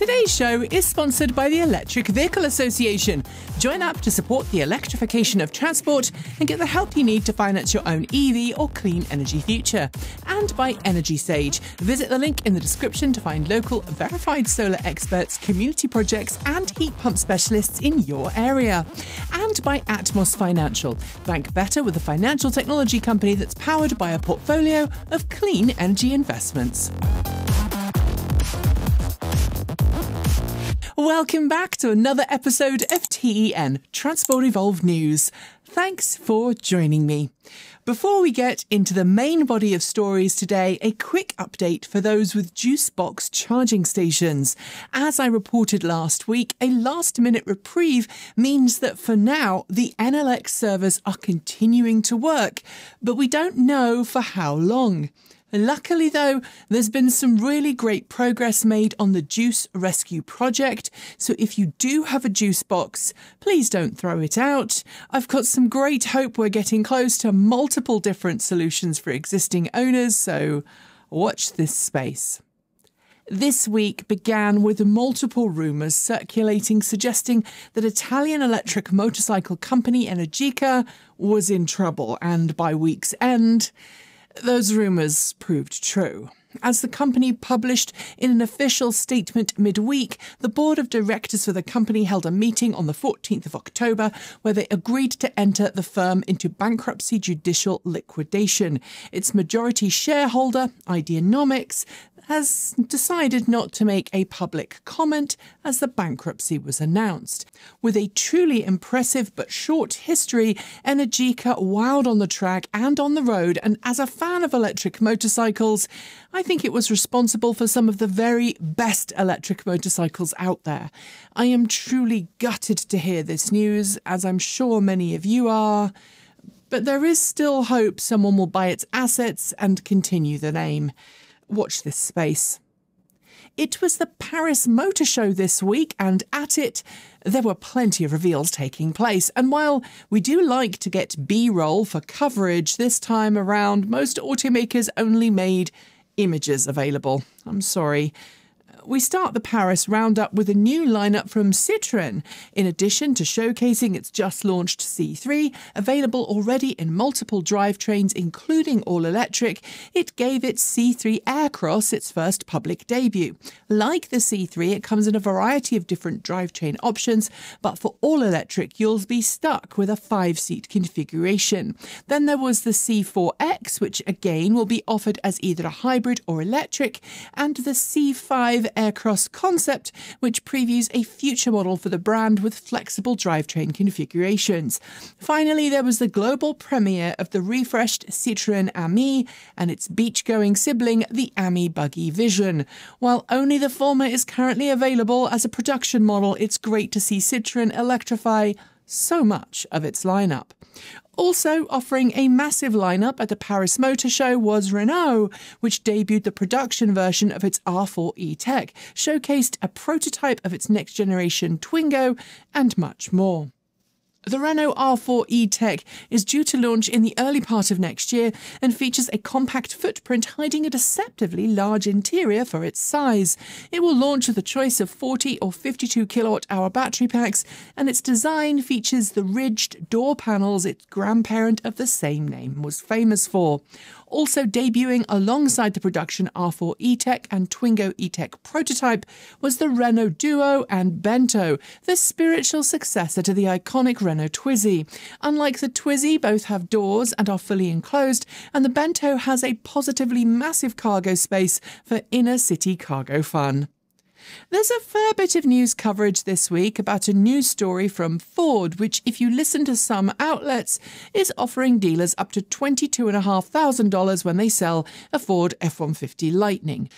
Today's show is sponsored by the Electric Vehicle Association. Join up to support the electrification of transport and get the help you need to finance your own EV or clean energy future. And by Energy Sage. Visit the link in the description to find local verified solar experts, community projects and heat pump specialists in your area. And by Atmos Financial. Bank better with a financial technology company that's powered by a portfolio of clean energy investments. Welcome back to another episode of TEN, Transport Evolved News. Thanks for joining me. Before we get into the main body of stories today, a quick update for those with Juice Box charging stations. As I reported last week, a last-minute reprieve means that for now, the EnelX servers are continuing to work, but we don't know for how long. Luckily, though, there's been some really great progress made on the Juice Rescue project, so if you do have a Juice Box, please don't throw it out. I've got some great hope we're getting close to multiple different solutions for existing owners, so watch this space. This week began with multiple rumours circulating suggesting that Italian electric motorcycle company Energica was in trouble, and by week's end, those rumours proved true. As the company published in an official statement midweek, the board of directors for the company held a meeting on the 14th of October where they agreed to enter the firm into bankruptcy judicial liquidation. Its majority shareholder, Ideanomics, has decided not to make a public comment as the bankruptcy was announced. With a truly impressive but short history, Energica wowed on the track and on the road, and as a fan of electric motorcycles, I think it was responsible for some of the very best electric motorcycles out there. I am truly gutted to hear this news, as I'm sure many of you are, but there is still hope someone will buy its assets and continue the name. Watch this space. It was the Paris Motor Show this week, and at it, there were plenty of reveals taking place. And while we do like to get B-roll for coverage, this time around, most automakers only made images available. I'm sorry. We start the Paris roundup with a new lineup from Citroën. In addition to showcasing its just-launched C3, available already in multiple drivetrains, including all-electric, it gave its C3 Aircross its first public debut. Like the C3, it comes in a variety of different drivetrain options, but for all-electric, you'll be stuck with a 5-seat configuration. Then there was the C4X, which again will be offered as either a hybrid or electric, and the C5 Aircross concept, which previews a future model for the brand with flexible drivetrain configurations. Finally, there was the global premiere of the refreshed Citroën Ami and its beach-going sibling, the Ami Buggy Vision. While only the former is currently available as a production model, it's great to see Citroën electrify so much of its lineup. Also offering a massive lineup at the Paris Motor Show was Renault, which debuted the production version of its R4 E-Tech, showcased a prototype of its next-generation Twingo, and much more. The Renault R4 E-Tech is due to launch in the early part of next year and features a compact footprint hiding a deceptively large interior for its size. It will launch with a choice of 40 or 52 kilowatt-hour battery packs, and its design features the ridged door panels its grandparent of the same name was famous for. Also debuting alongside the production R4 E-Tech and Twingo E-Tech prototype was the Renault Duo and Bento, the spiritual successor to the iconic Renault Twizy. Unlike the Twizy, both have doors and are fully enclosed, and the Bento has a positively massive cargo space for inner-city cargo fun. There's a fair bit of news coverage this week about a news story from Ford, which, if you listen to some outlets, is offering dealers up to $22,500 when they sell a Ford F-150 Lightning.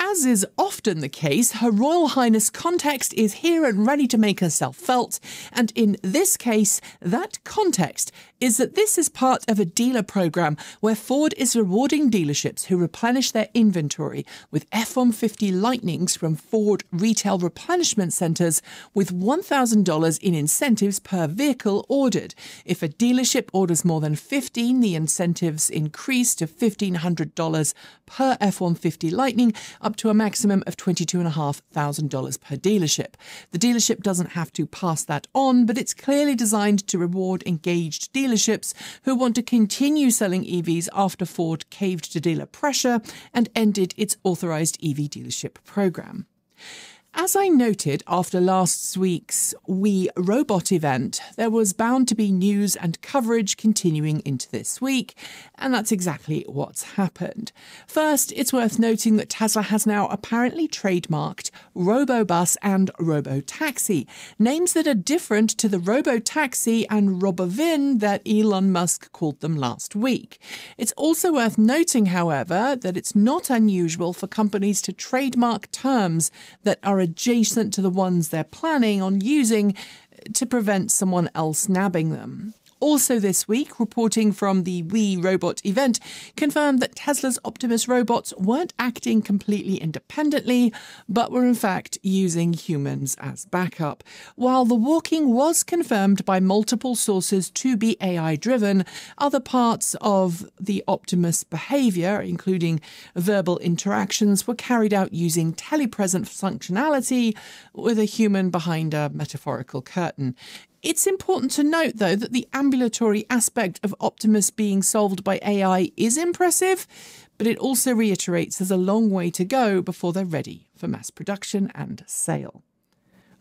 As is often the case, Her Royal Highness context is here and ready to make herself felt, and in this case, that context is that this is part of a dealer program where Ford is rewarding dealerships who replenish their inventory with F-150 Lightnings from Ford retail replenishment centres with $1,000 in incentives per vehicle ordered. If a dealership orders more than 15, the incentives increase to $1,500 per F-150 Lightning, up up to a maximum of $22,500 per dealership. The dealership doesn't have to pass that on, but it's clearly designed to reward engaged dealerships who want to continue selling EVs after Ford caved to dealer pressure and ended its authorised EV dealership programme. As I noted after last week's We Robot event, there was bound to be news and coverage continuing into this week, and that's exactly what's happened. First, it's worth noting that Tesla has now apparently trademarked Robobus and Robotaxi, names that are different to the Robotaxi and Robovin that Elon Musk called them last week. It's also worth noting, however, that it's not unusual for companies to trademark terms that are adjacent to the ones they're planning on using to prevent someone else nabbing them. Also this week, reporting from the We Robot event confirmed that Tesla's Optimus robots weren't acting completely independently, but were in fact using humans as backup. While the walking was confirmed by multiple sources to be AI-driven, other parts of the Optimus behaviour, including verbal interactions, were carried out using telepresent functionality with a human behind a metaphorical curtain. It's important to note, though, that the ambulatory aspect of Optimus being solved by AI is impressive, but it also reiterates there's a long way to go before they're ready for mass production and sale.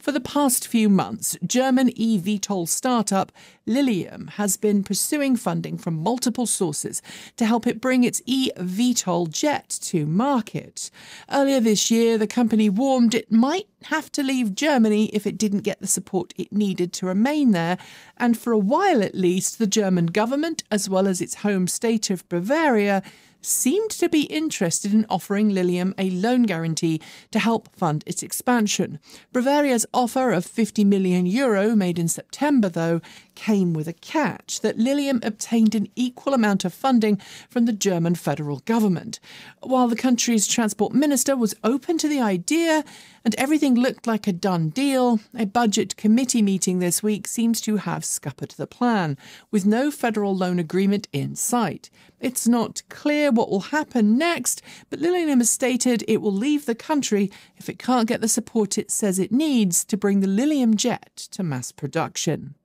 For the past few months, German eVTOL startup Lilium has been pursuing funding from multiple sources to help it bring its eVTOL jet to market. Earlier this year, the company warned it might have to leave Germany if it didn't get the support it needed to remain there, and for a while at least, the German government, as well as its home state of Bavaria, seemed to be interested in offering Lilium a loan guarantee to help fund its expansion. Bavaria's offer of €50 million made in September, though, came with a catch, that Lilium obtained an equal amount of funding from the German federal government. While the country's transport minister was open to the idea and everything looked like a done deal, a budget committee meeting this week seems to have scuppered the plan, with no federal loan agreement in sight. It's not clear what will happen next, but Lilium has stated it will leave the country if it can't get the support it says it needs to bring the Lilium jet to mass production.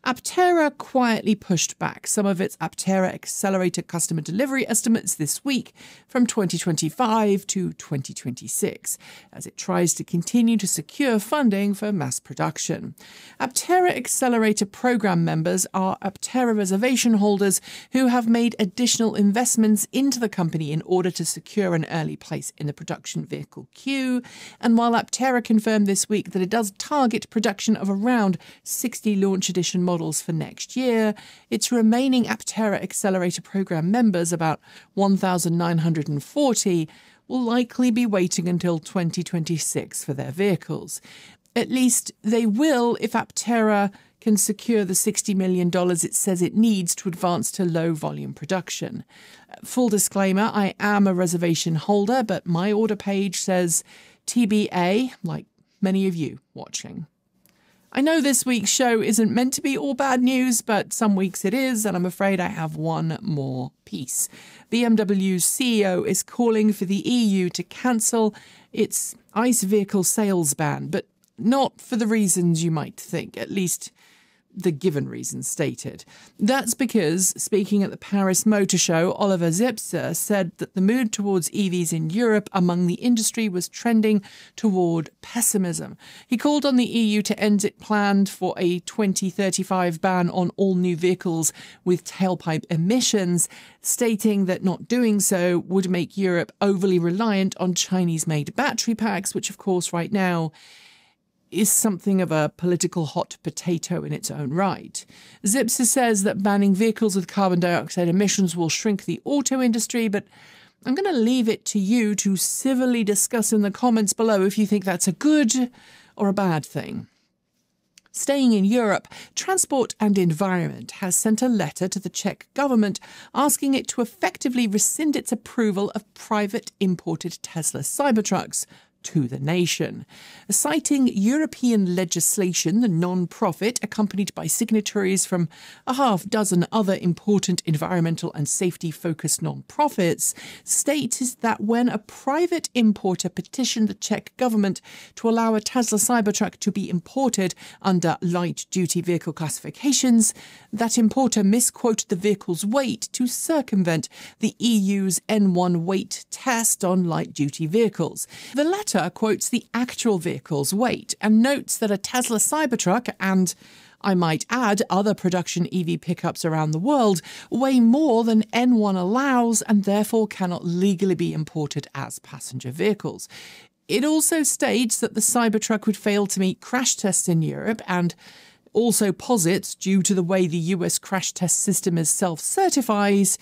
Aptera quietly pushed back some of its Aptera accelerator customer delivery estimates this week from 2025 to 2026, as it tries to continue to secure funding for mass production. Aptera accelerator program members are Aptera reservation holders who have made additional investments into the company in order to secure an early place in the production vehicle queue. And while Aptera confirmed this week that it does target production of around 60 launch edition models for next year, its remaining Aptera Accelerator Program members, about 1,940, will likely be waiting until 2026 for their vehicles. At least they will if Aptera can secure the $60 million it says it needs to advance to low-volume production. Full disclaimer, I am a reservation holder, but my order page says TBA, like many of you watching. I know this week's show isn't meant to be all bad news, but some weeks it is, and I'm afraid I have one more piece. BMW's CEO is calling for the EU to cancel its ICE vehicle sales ban, but not for the reasons you might think, at least the given reasons stated. That's because, speaking at the Paris Motor Show, Oliver Zipse said that the mood towards EVs in Europe among the industry was trending toward pessimism. He called on the EU to end its plan for a 2035 ban on all new vehicles with tailpipe emissions, stating that not doing so would make Europe overly reliant on Chinese-made battery packs, which of course right now is something of a political hot potato in its own right. Zipse says that banning vehicles with carbon dioxide emissions will shrink the auto industry, but I'm going to leave it to you to civilly discuss in the comments below if you think that's a good or a bad thing. Staying in Europe, Transport and Environment has sent a letter to the Czech Government asking it to effectively rescind its approval of private imported Tesla Cybertrucks to the nation. Citing European legislation, the non-profit, accompanied by signatories from a half dozen other important environmental and safety-focused non-profits, states that when a private importer petitioned the Czech government to allow a Tesla Cybertruck to be imported under light-duty vehicle classifications, that importer misquoted the vehicle's weight to circumvent the EU's N1 weight test on light-duty vehicles. The letter quotes the actual vehicle's weight and notes that a Tesla Cybertruck and, I might add, other production EV pickups around the world weigh more than N1 allows and therefore cannot legally be imported as passenger vehicles. It also states that the Cybertruck would fail to meet crash tests in Europe and also posits, due to the way the US crash test system is self-certifies,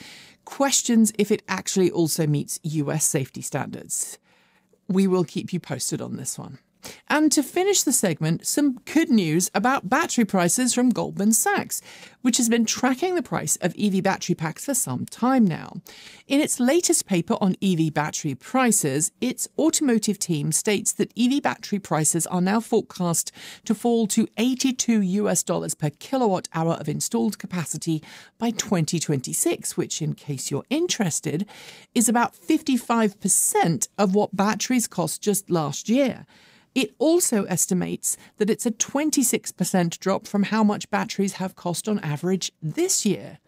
questions if it actually also meets US safety standards. We will keep you posted on this one. And to finish the segment, some good news about battery prices from Goldman Sachs, which has been tracking the price of EV battery packs for some time now. In its latest paper on EV battery prices, its automotive team states that EV battery prices are now forecast to fall to $82 per kilowatt hour of installed capacity by 2026, which, in case you're interested, is about 55% of what batteries cost just last year. It also estimates that it's a 26% drop from how much batteries have cost on average this year.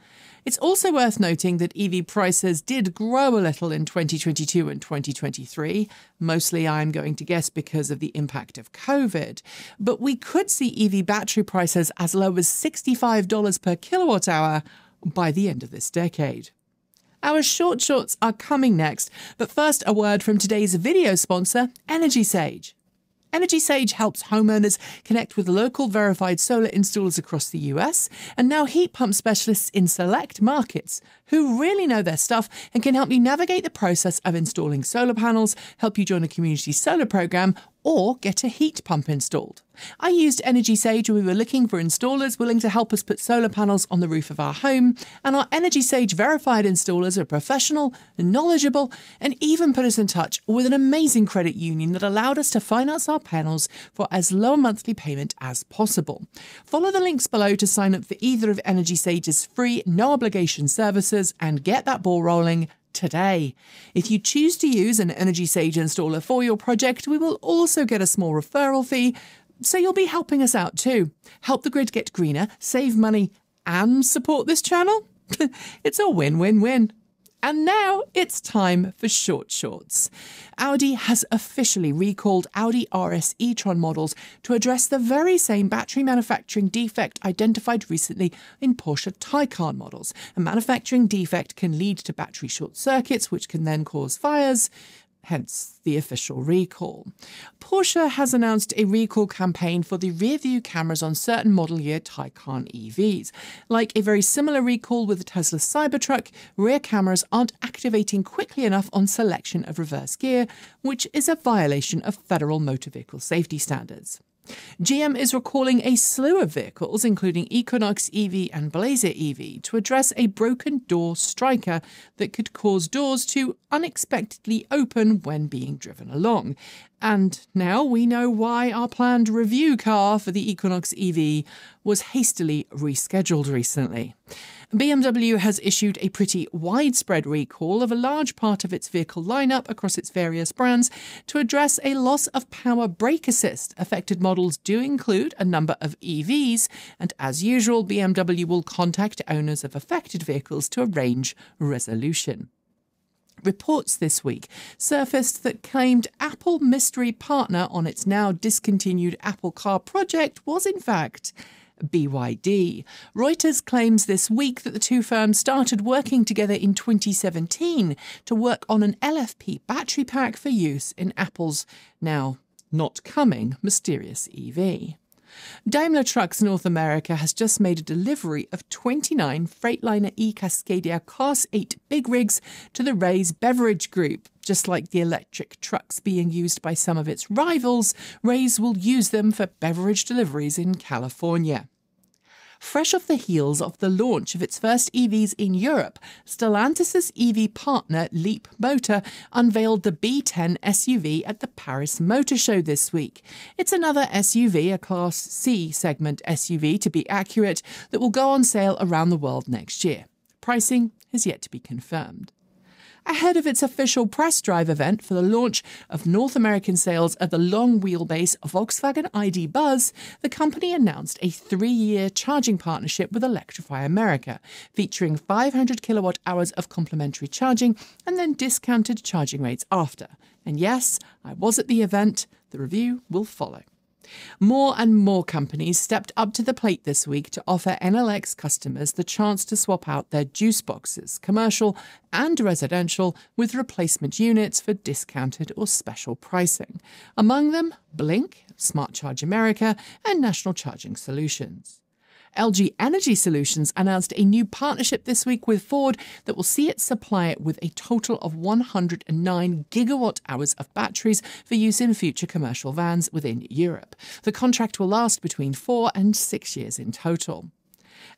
It's also worth noting that EV prices did grow a little in 2022 and 2023, mostly I'm going to guess because of the impact of COVID. But we could see EV battery prices as low as $65 per kilowatt hour by the end of this decade. Our short shorts are coming next, but first a word from today's video sponsor, EnergySage. EnergySage helps homeowners connect with local verified solar installers across the US and now heat pump specialists in select markets who really know their stuff and can help you navigate the process of installing solar panels, help you join a community solar program, or get a heat pump installed. I used EnergySage when we were looking for installers willing to help us put solar panels on the roof of our home, and our EnergySage verified installers are professional, knowledgeable, and even put us in touch with an amazing credit union that allowed us to finance our panels for as low a monthly payment as possible. Follow the links below to sign up for either of EnergySage's free, no-obligation services and get that ball rolling today. If you choose to use an EnergySage installer for your project, we will also get a small referral fee, so you'll be helping us out too. Help the grid get greener, save money, and support this channel? It's a win-win-win. And now it's time for short shorts. Audi has officially recalled Audi RS e-tron models to address the very same battery manufacturing defect identified recently in Porsche Taycan models. A manufacturing defect can lead to battery short circuits, which can then cause fires, hence the official recall. Porsche has announced a recall campaign for the rear-view cameras on certain model year Taycan EVs. Like a very similar recall with the Tesla Cybertruck, rear cameras aren't activating quickly enough on selection of reverse gear, which is a violation of federal motor vehicle safety standards. GM is recalling a slew of vehicles, including Equinox EV and Blazer EV, to address a broken door striker that could cause doors to unexpectedly open when being driven along. And now we know why our planned review car for the Equinox EV was hastily rescheduled recently. BMW has issued a pretty widespread recall of a large part of its vehicle lineup across its various brands to address a loss of power brake assist. Affected models do include a number of EVs, and as usual, BMW will contact owners of affected vehicles to arrange resolution. Reports this week surfaced that claimed Apple mystery partner on its now discontinued Apple Car project was in fact BYD. Reuters claims this week that the two firms started working together in 2017 to work on an LFP battery pack for use in Apple's now not coming mysterious EV. Daimler Trucks North America has just made a delivery of 29 Freightliner e-Cascadia Class 8 big rigs to the Reyes Group. Just like the electric trucks being used by some of its rivals, Reyes will use them for beverage deliveries in California. Fresh off the heels of the launch of its first EVs in Europe, Stellantis' EV partner Leap Motor unveiled the B10 SUV at the Paris Motor Show this week. It's another SUV, a Class C segment SUV to be accurate, that will go on sale around the world next year. Pricing has yet to be confirmed. Ahead of its official press drive event for the launch of North American sales of the long-wheelbase Volkswagen ID Buzz, the company announced a 3-year charging partnership with Electrify America, featuring 500 kilowatt-hours of complimentary charging and then discounted charging rates after. And yes, I was at the event. The review will follow. More and more companies stepped up to the plate this week to offer EnelX customers the chance to swap out their juice boxes, commercial and residential, with replacement units for discounted or special pricing. Among them, Blink, Smart Charge America, and National Charging Solutions. LG Energy Solutions announced a new partnership this week with Ford that will see it supply it with a total of 109 gigawatt-hours of batteries for use in future commercial vans within Europe. The contract will last between 4 and 6 years in total.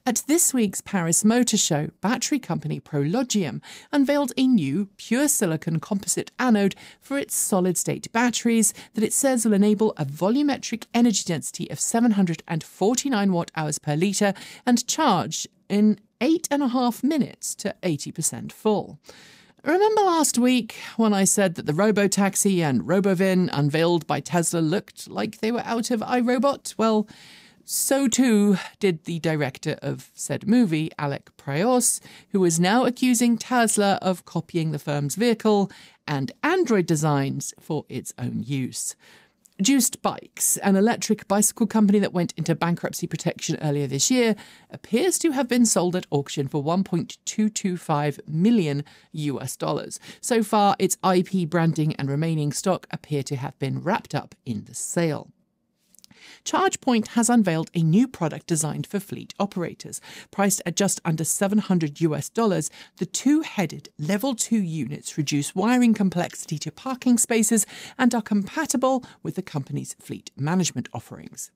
At this week's Paris Motor Show, battery company Prologue unveiled a new pure silicon composite anode for its solid-state batteries that it says will enable a volumetric energy density of 749 watt-hours per litre and charge in 8.5 minutes to 80% full. Remember last week when I said that the Robotaxi and Robovin unveiled by Tesla looked like they were out of iRobot? Well, so too did the director of said movie, Alec Proyas, who is now accusing Tesla of copying the firm's vehicle and Android designs for its own use. Juiced Bikes, an electric bicycle company that went into bankruptcy protection earlier this year, appears to have been sold at auction for $1.225 million. So far, its IP branding and remaining stock appear to have been wrapped up in the sale. ChargePoint has unveiled a new product designed for fleet operators. Priced at just under $700, the two-headed Level 2 units reduce wiring complexity to parking spaces and are compatible with the company's fleet management offerings.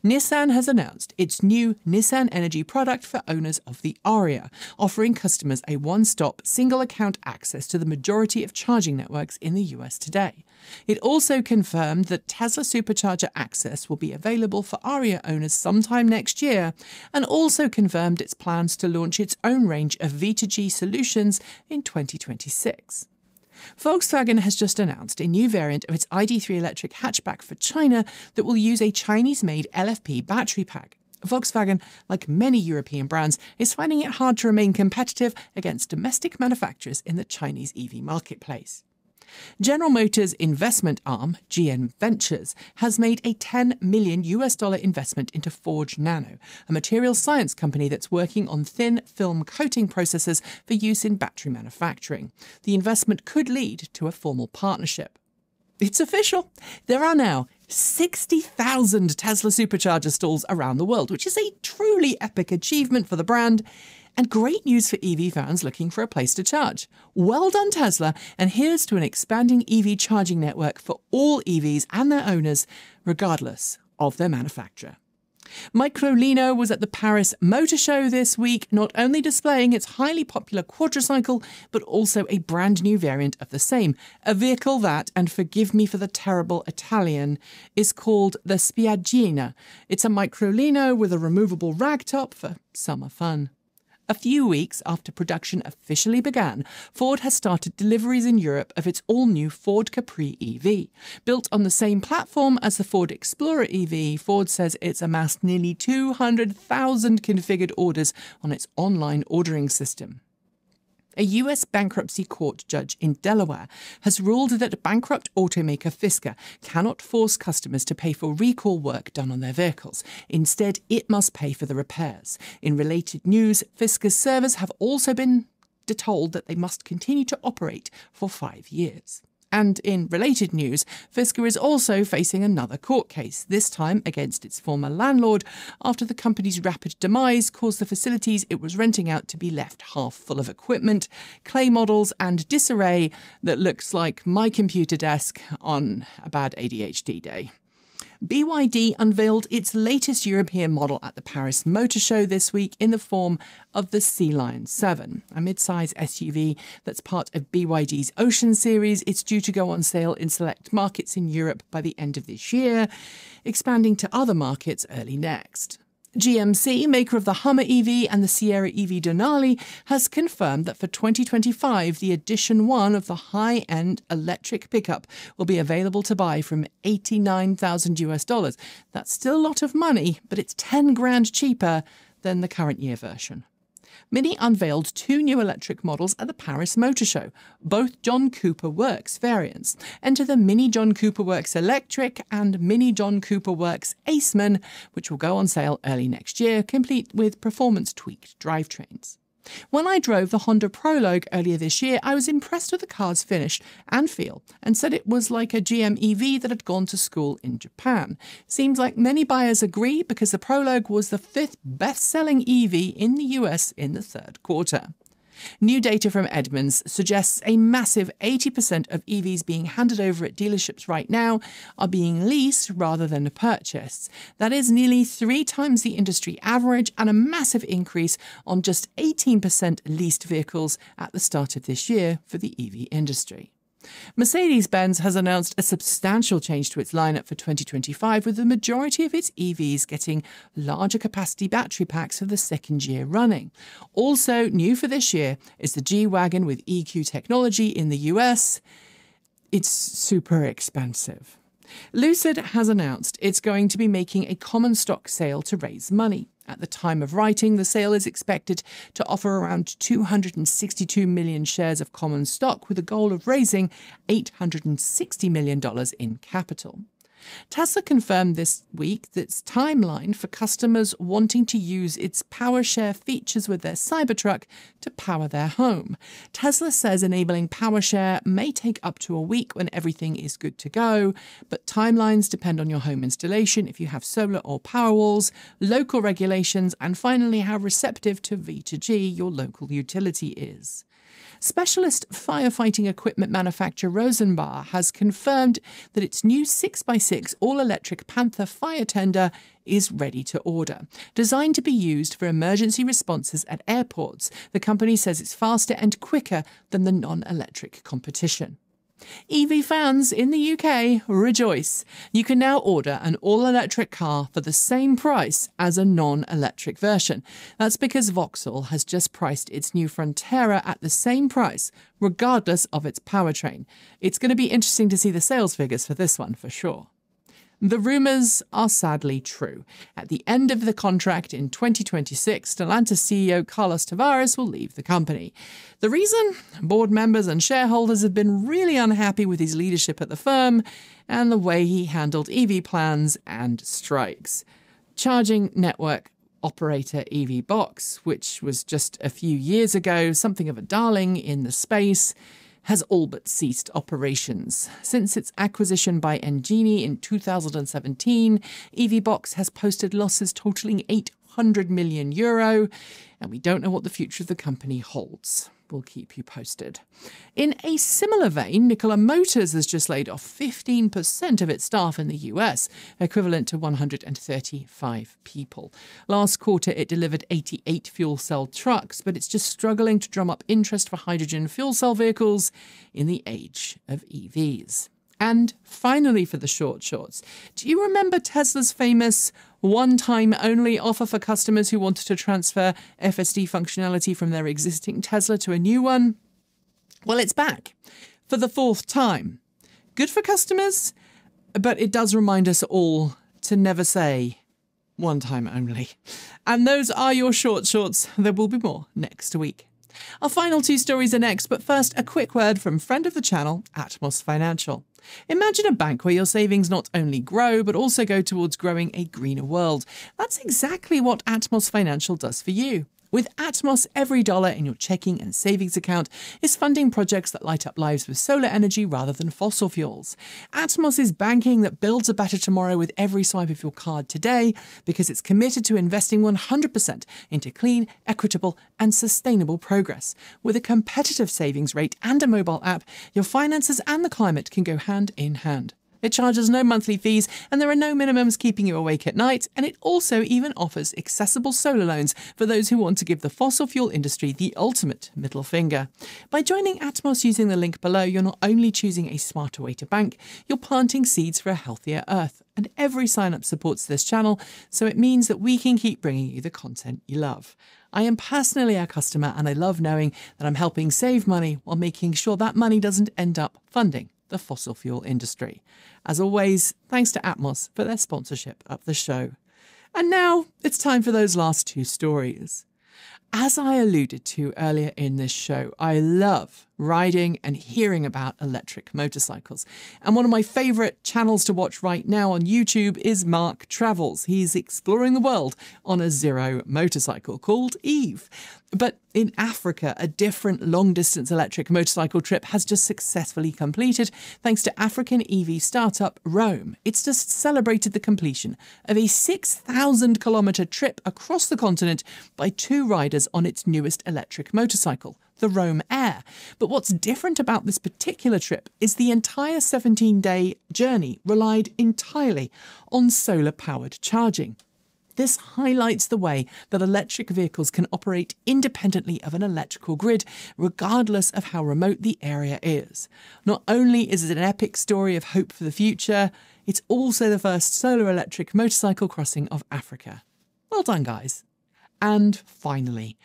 Nissan has announced its new Nissan Energy product for owners of the Ariya, offering customers a one-stop, single-account access to the majority of charging networks in the US today. It also confirmed that Tesla Supercharger access will be available for Ariya owners sometime next year, and also confirmed its plans to launch its own range of V2G solutions in 2026. Volkswagen has just announced a new variant of its ID.3 electric hatchback for China that will use a Chinese-made LFP battery pack. Volkswagen, like many European brands, is finding it hard to remain competitive against domestic manufacturers in the Chinese EV marketplace. General Motors' investment arm, GM Ventures, has made a $10 million investment into Forge Nano, a materials science company that's working on thin film coating processes for use in battery manufacturing. The investment could lead to a formal partnership. It's official. There are now 60,000 Tesla Supercharger stalls around the world, which is a truly epic achievement for the brand. And great news for EV fans looking for a place to charge. Well done, Tesla, and here's to an expanding EV charging network for all EVs and their owners, regardless of their manufacturer. Microlino was at the Paris Motor Show this week, not only displaying its highly popular quadricycle, but also a brand new variant of the same, a vehicle that, and forgive me for the terrible Italian, is called the Spiaggina. It's a Microlino with a removable ragtop for summer fun. A few weeks after production officially began, Ford has started deliveries in Europe of its all-new Ford Capri EV. Built on the same platform as the Ford Explorer EV, Ford says it's amassed nearly 200,000 configured orders on its online ordering system. A US bankruptcy court judge in Delaware has ruled that bankrupt automaker Fisker cannot force customers to pay for recall work done on their vehicles. Instead, it must pay for the repairs. In related news, Fisker's servers have also been told that they must continue to operate for 5 years. And in related news, Fisker is also facing another court case, this time against its former landlord, after the company's rapid demise caused the facilities it was renting out to be left half full of equipment, clay models, and disarray that looks like my computer desk on a bad ADHD day. BYD unveiled its latest European model at the Paris Motor Show this week in the form of the Sea Lion 7, a mid-size SUV that's part of BYD's Ocean series. It's due to go on sale in select markets in Europe by the end of this year, expanding to other markets early next. GMC, maker of the Hummer EV and the Sierra EV Denali, has confirmed that for 2025, the Edition 1 of the high-end electric pickup will be available to buy from $89,000. That's still a lot of money, but it's 10 grand cheaper than the current year version. Mini unveiled 2 new electric models at the Paris Motor Show, both John Cooper Works variants. Enter the Mini John Cooper Works Electric and Mini John Cooper Works Aceman, which will go on sale early next year, complete with performance-tweaked drivetrains. When I drove the Honda Prologue earlier this year, I was impressed with the car's finish and feel, and said it was like a GM EV that had gone to school in Japan. Seems like many buyers agree because the Prologue was the 5th best-selling EV in the US in the 3rd quarter. New data from Edmunds suggests a massive 80% of EVs being handed over at dealerships right now are being leased rather than purchased. That is nearly 3 times the industry average and a massive increase on just 18% leased vehicles at the start of this year for the EV industry. Mercedes-Benz has announced a substantial change to its lineup for 2025, with the majority of its EVs getting larger capacity battery packs for the 2nd year running. Also new for this year is the G-Wagon with EQ technology in the US. It's super expensive. Lucid has announced it's going to be making a common stock sale to raise money. At the time of writing, the sale is expected to offer around 262 million shares of common stock with a goal of raising $860 million in capital. Tesla confirmed this week its timeline for customers wanting to use its PowerShare features with their Cybertruck to power their home. Tesla says enabling PowerShare may take up to a week when everything is good to go, but timelines depend on your home installation, if you have solar or power walls, local regulations, and finally how receptive to V2G your local utility is. Specialist firefighting equipment manufacturer Rosenbauer has confirmed that its new 6x6 all-electric Panther fire tender is ready to order. Designed to be used for emergency responses at airports, the company says it's faster and quicker than the non-electric competition. EV fans in the UK, rejoice! You can now order an all-electric car for the same price as a non-electric version. That's because Vauxhall has just priced its new Frontera at the same price, regardless of its powertrain. It's going to be interesting to see the sales figures for this one for sure. The rumours are sadly true. At the end of the contract in 2026, Stellantis CEO Carlos Tavares will leave the company. The reason? Board members and shareholders have been really unhappy with his leadership at the firm and the way he handled EV plans and strikes. Charging network operator EV Box, which was just a few years ago something of a darling in the space, has all but ceased operations. Since its acquisition by Engini in 2017, EVBox has posted losses totaling €800 million, and we don't know what the future of the company holds. We'll keep you posted. In a similar vein, Nikola Motors has just laid off 15% of its staff in the US, equivalent to 135 people. Last quarter, it delivered 88 fuel cell trucks, but it's just struggling to drum up interest for hydrogen fuel cell vehicles in the age of EVs. And finally, for the shorts, do you remember Tesla's famous one-time only offer for customers who wanted to transfer FSD functionality from their existing Tesla to a new one? Well, it's back for the 4th time. Good for customers, but it does remind us all to never say one time only. And those are your shorts. There will be more next week. Our final 2 stories are next, but first, a quick word from friend of the channel, Atmos Financial. Imagine a bank where your savings not only grow, but also go towards growing a greener world. That's exactly what Atmos Financial does for you. With Atmos, every dollar in your checking and savings account is funding projects that light up lives with solar energy rather than fossil fuels. Atmos is banking that builds a better tomorrow with every swipe of your card today, because it's committed to investing 100% into clean, equitable, and sustainable progress. With a competitive savings rate and a mobile app, your finances and the climate can go hand in hand. It charges no monthly fees, and there are no minimums keeping you awake at night, and it also even offers accessible solar loans for those who want to give the fossil fuel industry the ultimate middle finger. By joining Atmos using the link below, you're not only choosing a smarter way to bank, you're planting seeds for a healthier earth. And every sign-up supports this channel, so it means that we can keep bringing you the content you love. I am personally a customer, and I love knowing that I'm helping save money while making sure that money doesn't end up funding the fossil fuel industry. As always, thanks to Atmos for their sponsorship of the show. And now it's time for those last two stories. As I alluded to earlier in this show, I love riding and hearing about electric motorcycles. And one of my favourite channels to watch right now on YouTube is Mark Travels. He's exploring the world on a zero motorcycle called Eve. But in Africa, a different long-distance electric motorcycle trip has just successfully completed thanks to African EV startup Rome. It's just celebrated the completion of a 6,000-kilometre trip across the continent by two riders on its newest electric motorcycle, the Rome Air. But what's different about this particular trip is the entire 17-day journey relied entirely on solar-powered charging. This highlights the way that electric vehicles can operate independently of an electrical grid, regardless of how remote the area is. Not only is it an epic story of hope for the future, it's also the first solar electric motorcycle crossing of Africa. Well done, guys. And finally,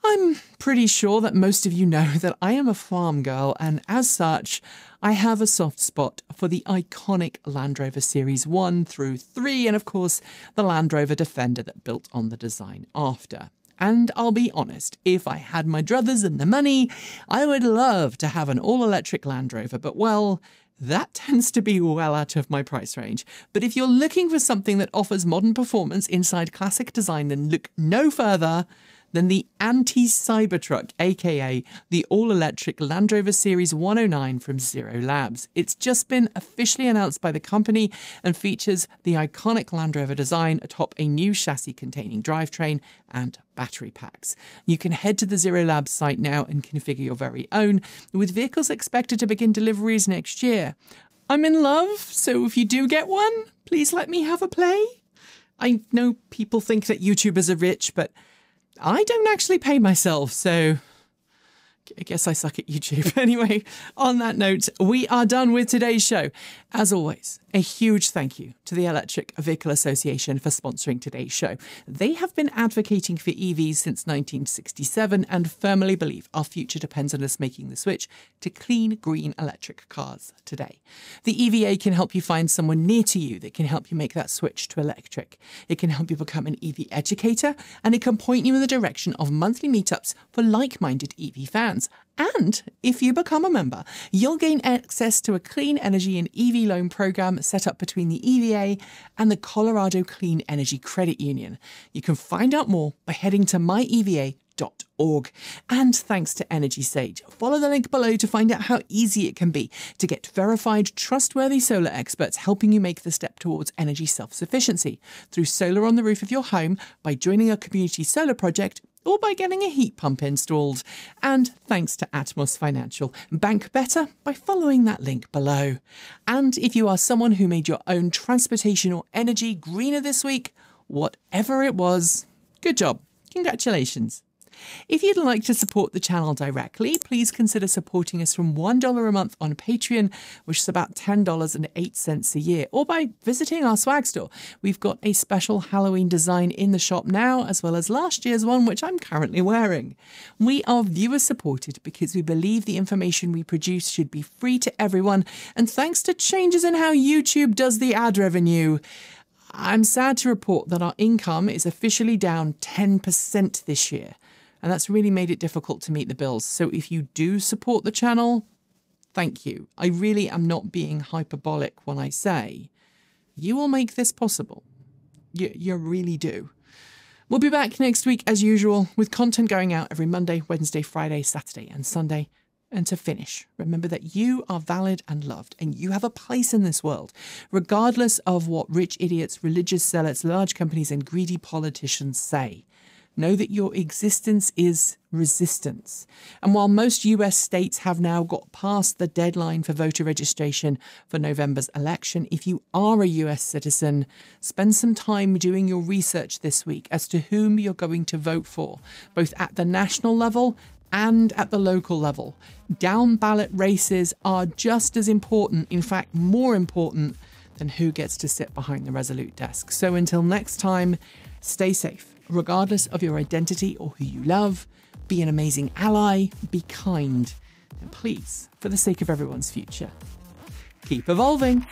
I'm pretty sure that most of you know that I am a farm girl, and as such, I have a soft spot for the iconic Land Rover Series 1 through 3, and of course, the Land Rover Defender that built on the design after. And I'll be honest, if I had my druthers and the money, I would love to have an all-electric Land Rover, but well, that tends to be well out of my price range. But if you're looking for something that offers modern performance inside classic design, then look no further than the Anti-Cybertruck, aka the all-electric Land Rover Series 109 from Zero Labs. It's just been officially announced by the company and features the iconic Land Rover design atop a new chassis containing drivetrain and battery packs. You can head to the Zero Labs site now and configure your very own, with vehicles expected to begin deliveries next year. I'm in love, so if you do get one, please let me have a play. I know people think that YouTubers are rich, but I don't actually pay myself, so I guess I suck at YouTube. Anyway, on that note, we are done with today's show. As always, a huge thank you to the Electric Vehicle Association for sponsoring today's show. They have been advocating for EVs since 1967 and firmly believe our future depends on us making the switch to clean, green electric cars today. The EVA can help you find someone near to you that can help you make that switch to electric. It can help you become an EV educator, and it can point you in the direction of monthly meetups for like-minded EV fans. And if you become a member, you'll gain access to a clean energy and EV loan program set up between the EVA and the Colorado Clean Energy Credit Union. You can find out more by heading to myeva.org. And thanks to Energy Sage, follow the link below to find out how easy it can be to get verified, trustworthy solar experts helping you make the step towards energy self-sufficiency through solar on the roof of your home, by joining a community solar project, or by getting a heat pump installed. And thanks to Atmos Financial, bank better by following that link below. And if you are someone who made your own transportation or energy greener this week, whatever it was, good job. Congratulations. If you'd like to support the channel directly, please consider supporting us from $1 a month on Patreon, which is about $10.08 a year, or by visiting our swag store. We've got a special Halloween design in the shop now, as well as last year's one, which I'm currently wearing. We are viewer supported because we believe the information we produce should be free to everyone, and thanks to changes in how YouTube does the ad revenue, I'm sad to report that our income is officially down 10% this year. And that's really made it difficult to meet the bills. So if you do support the channel, thank you. I really am not being hyperbolic when I say you will make this possible. You really do. We'll be back next week as usual with content going out every Monday, Wednesday, Friday, Saturday and Sunday. And to finish, remember that you are valid and loved, and you have a place in this world, regardless of what rich idiots, religious zealots, large companies and greedy politicians say. know that your existence is resistance. And while most US states have now got past the deadline for voter registration for November's election, if you are a US citizen, spend some time doing your research this week as to whom you're going to vote for, both at the national level and at the local level. Down ballot races are just as important, in fact, more important than who gets to sit behind the Resolute desk. So until next time, stay safe, regardless of your identity or who you love. Be an amazing ally, be kind, and please, for the sake of everyone's future, keep evolving.